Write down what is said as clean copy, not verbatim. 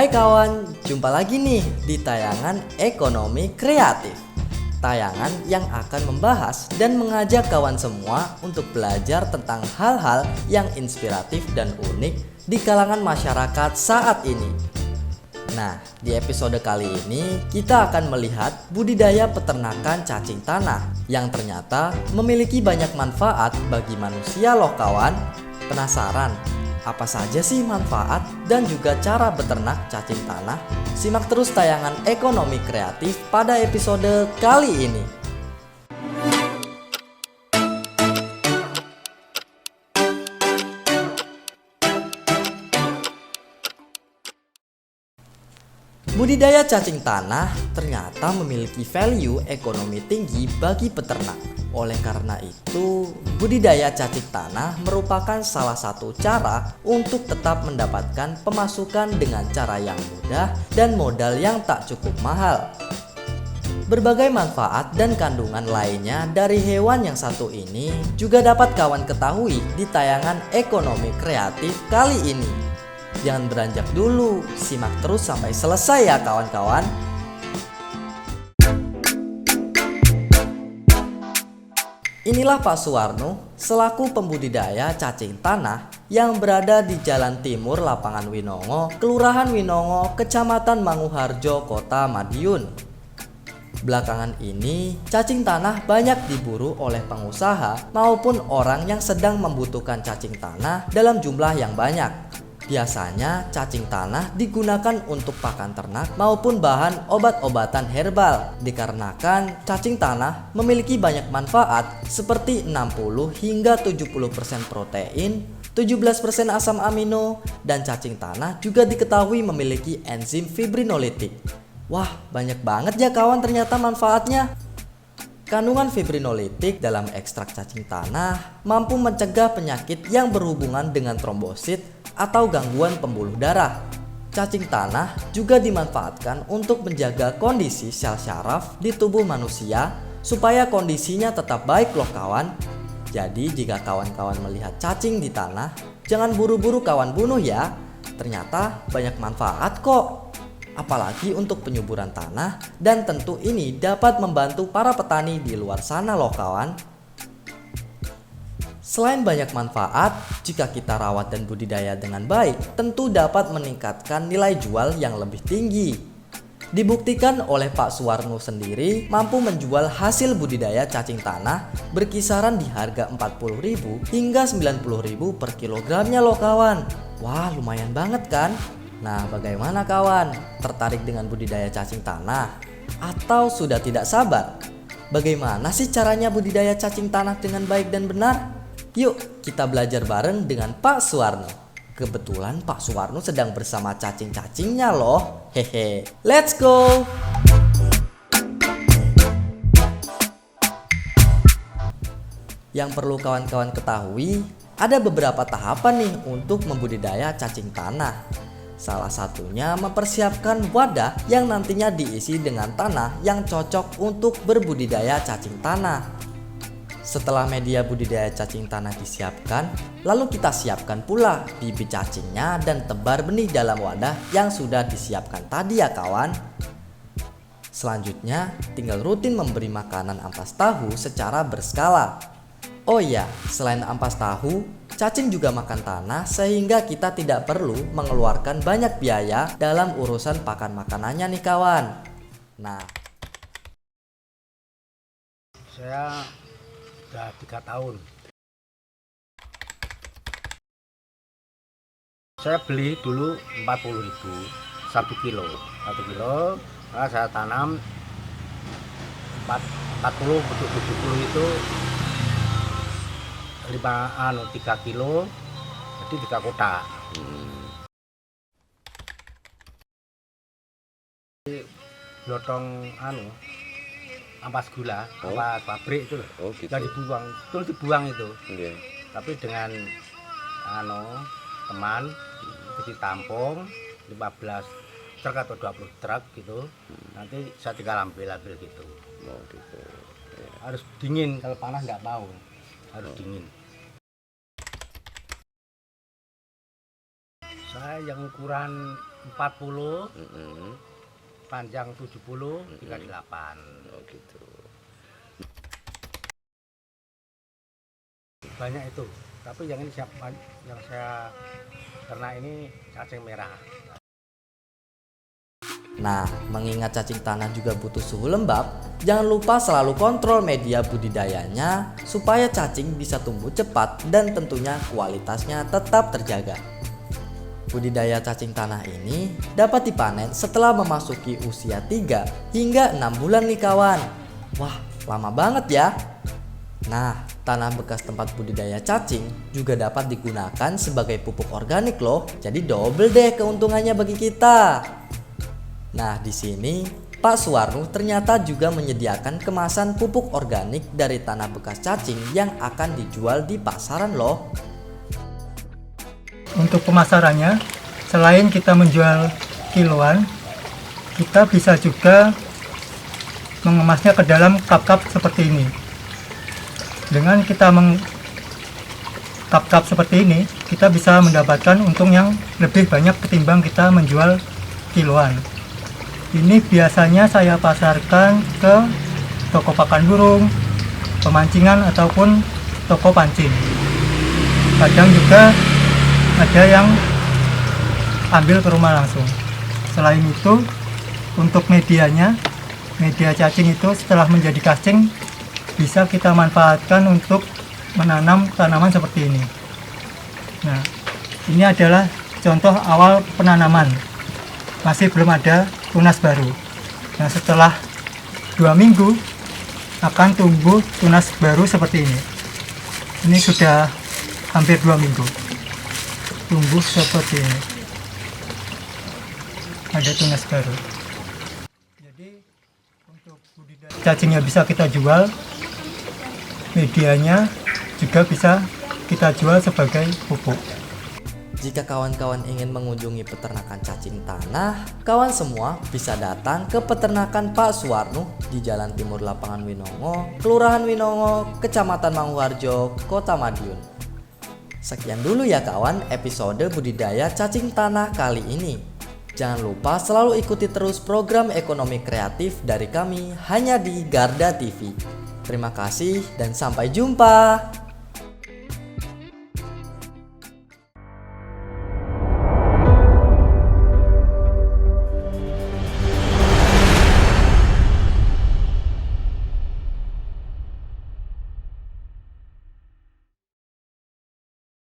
Hai kawan, jumpa lagi nih di tayangan Ekonomi Kreatif. Tayangan yang akan membahas dan mengajak kawan semua untuk belajar tentang hal-hal yang inspiratif dan unik di kalangan masyarakat saat ini. Nah, di episode kali ini kita akan melihat budidaya peternakan cacing tanah yang ternyata memiliki banyak manfaat bagi manusia loh kawan. Penasaran? Apa saja sih manfaat dan juga cara beternak cacing tanah? Simak terus tayangan Ekonomi Kreatif pada episode kali ini. Budidaya cacing tanah ternyata memiliki value ekonomi tinggi bagi peternak. Oleh karena itu, budidaya cacing tanah merupakan salah satu cara untuk tetap mendapatkan pemasukan dengan cara yang mudah dan modal yang tak cukup mahal. Berbagai manfaat dan kandungan lainnya dari hewan yang satu ini juga dapat kawan ketahui di tayangan Ekonomi Kreatif kali ini. Jangan beranjak dulu, simak terus sampai selesai ya kawan-kawan. Inilah Pak Suwarno selaku pembudidaya cacing tanah yang berada di Jalan Timur Lapangan Winongo, Kelurahan Winongo, Kecamatan Manguharjo, Kota Madiun. Belakangan ini, cacing tanah banyak diburu oleh pengusaha maupun orang yang sedang membutuhkan cacing tanah dalam jumlah yang banyak. Biasanya cacing tanah digunakan untuk pakan ternak maupun bahan obat-obatan herbal dikarenakan cacing tanah memiliki banyak manfaat seperti 60 hingga 70% protein, 17% asam amino, dan cacing tanah juga diketahui memiliki enzim fibrinolitik. Wah, banyak banget ya kawan ternyata manfaatnya. Kandungan fibrinolitik dalam ekstrak cacing tanah mampu mencegah penyakit yang berhubungan dengan trombosit atau gangguan pembuluh darah. Cacing tanah juga dimanfaatkan untuk menjaga kondisi sel syaraf di tubuh manusia supaya kondisinya tetap baik loh kawan. Jadi jika kawan-kawan melihat cacing di tanah, jangan buru-buru kawan bunuh ya. Ternyata banyak manfaat kok. Apalagi untuk penyuburan tanah, dan tentu ini dapat membantu para petani di luar sana loh kawan. Selain banyak manfaat, jika kita rawat dan budidaya dengan baik, tentu dapat meningkatkan nilai jual yang lebih tinggi. Dibuktikan oleh Pak Suwarno sendiri mampu menjual hasil budidaya cacing tanah berkisaran di harga 40.000 hingga 90.000 per kilogramnya loh kawan. Wah, lumayan banget kan? Nah, bagaimana kawan? Tertarik dengan budidaya cacing tanah? Atau sudah tidak sabar? Bagaimana sih caranya budidaya cacing tanah dengan baik dan benar? Yuk, kita belajar bareng dengan Pak Suwarno. Kebetulan Pak Suwarno sedang bersama cacing-cacingnya loh. Hehe. Let's go! Yang perlu kawan-kawan ketahui, ada beberapa tahapan nih untuk membudidaya cacing tanah. Salah satunya mempersiapkan wadah yang nantinya diisi dengan tanah yang cocok untuk berbudidaya cacing tanah. Setelah media budidaya cacing tanah disiapkan, lalu kita siapkan pula bibit cacingnya dan tebar benih dalam wadah yang sudah disiapkan tadi ya kawan. Selanjutnya, tinggal rutin memberi makanan ampas tahu secara berskala. Oh iya, selain ampas tahu, cacing juga makan tanah sehingga kita tidak perlu mengeluarkan banyak biaya dalam urusan pakan makanannya nih kawan. Nah, saya udah 3 tahun. Saya beli dulu 40.000 1 kilo. 1 kilo, nah saya tanam 40 untuk 70 itu 3 kilo, jadi 3 kotak. Lotong ampas gula, ampas pabrik itu loh. Oh, gitu. Yang dibuang, betul dibuang itu. Okay. Tapi dengan teman itu ditampung 15 truk atau 20 truk gitu. Nanti saya tinggal ambil gitu. Oh, gitu. Ya. Harus dingin, kalau panas nggak mau. Harus dingin. Saya yang ukuran 40, Mm-mm. panjang 70, 38. Oh gitu. Banyak itu. Tapi yang ini yang saya karena ini cacing merah. Nah, mengingat cacing tanah juga butuh suhu lembab, jangan lupa selalu kontrol media budidayanya supaya cacing bisa tumbuh cepat dan tentunya kualitasnya tetap terjaga. Budidaya cacing tanah ini dapat dipanen setelah memasuki usia 3 hingga 6 bulan nih kawan. Wah, lama banget ya. Nah, tanah bekas tempat budidaya cacing juga dapat digunakan sebagai pupuk organik loh. Jadi double deh keuntungannya bagi kita. Nah, di sini Pak Suwarno ternyata juga menyediakan kemasan pupuk organik dari tanah bekas cacing yang akan dijual di pasaran loh. Untuk pemasarannya, selain kita menjual kiloan, kita bisa juga mengemasnya ke dalam cup-cup seperti ini. Dengan kita cup-cup seperti ini, kita bisa mendapatkan untung yang lebih banyak ketimbang kita menjual kiloan. Ini biasanya saya pasarkan ke toko pakan burung, pemancingan ataupun toko pancing. Kadang juga ada yang ambil ke rumah langsung. Selain itu, untuk medianya, media cacing itu setelah menjadi cacing bisa kita manfaatkan untuk menanam tanaman seperti ini. Nah, ini adalah contoh awal penanaman. Masih belum ada tunas baru. Nah, setelah 2 minggu akan tumbuh tunas baru seperti ini. Ini sudah hampir 2 minggu. Tumbuh seperti ini. Ada tunas baru. Jadi untuk budidaya cacingnya bisa kita jual, medianya juga bisa kita jual sebagai pupuk. Jika kawan-kawan ingin mengunjungi peternakan cacing tanah, kawan semua bisa datang ke peternakan Pak Suwarno di Jalan Timur Lapangan Winongo, Kelurahan Winongo, Kecamatan Manguharjo, Kota Madiun. Sekian dulu ya kawan episode budidaya cacing tanah kali ini. Jangan lupa selalu ikuti terus program ekonomi kreatif dari kami hanya di Garda TV. Terima kasih dan sampai jumpa.